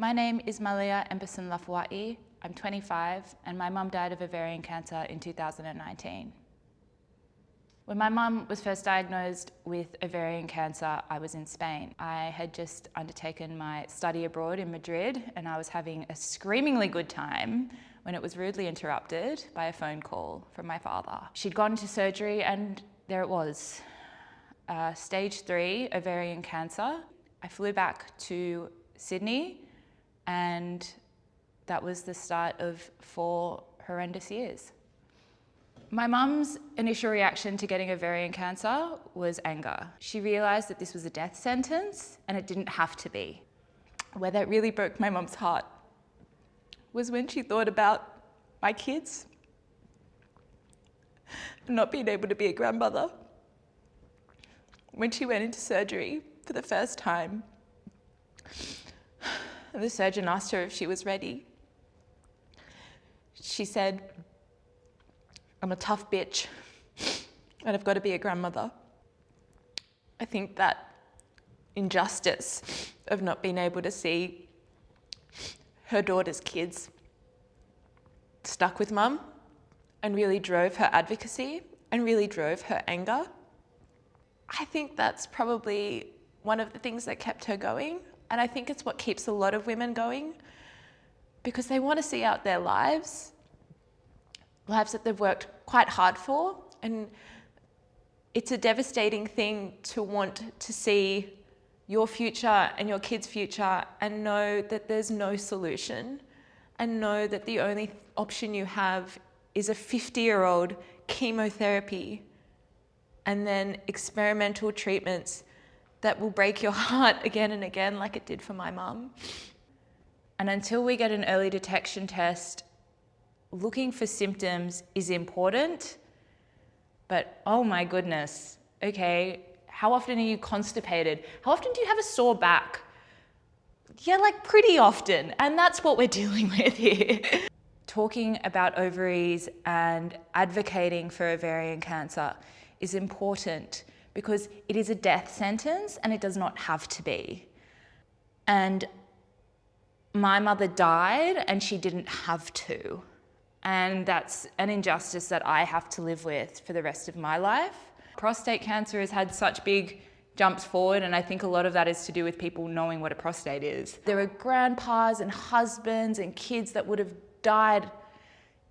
My name is Malia Emberson-Lafoa'i. I'm 25 and my mum died of ovarian cancer in 2019. When my mum was first diagnosed with ovarian cancer, I was in Spain. I had just undertaken my study abroad in Madrid and I was having a screamingly good time when it was rudely interrupted by a phone call from my father. She'd gone into surgery and there it was, stage 3 ovarian cancer. I flew back to Sydney and that was the start of 4 horrendous years. My mum's initial reaction to getting ovarian cancer was anger. She realised that this was a death sentence and it didn't have to be. Where that really broke my mum's heart was when she thought about my kids and not being able to be a grandmother. When she went into surgery for the first time, and the surgeon asked her if she was ready, she said, "I'm a tough bitch and I've got to be a grandmother." I think that injustice of not being able to see her daughter's kids stuck with mum and really drove her advocacy and really drove her anger. I think that's probably one of the things that kept her going, and I think it's what keeps a lot of women going, because they want to see out their lives that they've worked quite hard for, and it's a devastating thing to want to see your future and your kids' future and know that there's no solution, and know that the only option you have is a 50-year-old chemotherapy and then experimental treatments that will break your heart again and again like it did for my mum. And until we get an early detection test, looking for symptoms is important, but oh my goodness, okay, how often are you constipated? How often do you have a sore back? Yeah, like pretty often, and that's what we're dealing with here. Talking about ovaries and advocating for ovarian cancer is important because it is a death sentence and it does not have to be. And my mother died and she didn't have to. And that's an injustice that I have to live with for the rest of my life. Prostate cancer has had such big jumps forward, and I think a lot of that is to do with people knowing what a prostate is. There are grandpas and husbands and kids that would have died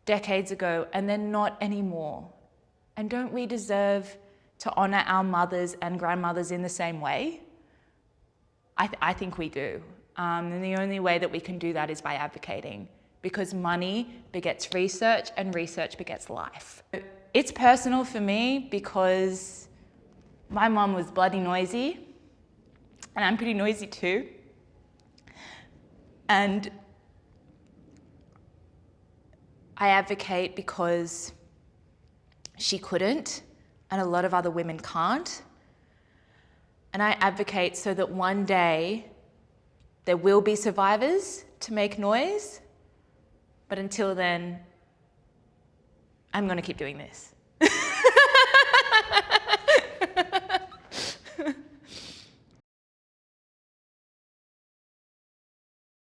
decades ago and they're not anymore. And don't we deserve to honour our mothers and grandmothers in the same way? I think we do. And the only way that we can do that is by advocating, because money begets research and research begets life. It's personal for me because my mum was bloody noisy and I'm pretty noisy too. And I advocate because she couldn't and a lot of other women can't. And I advocate so that one day there will be survivors to make noise. But until then, I'm going to keep doing this.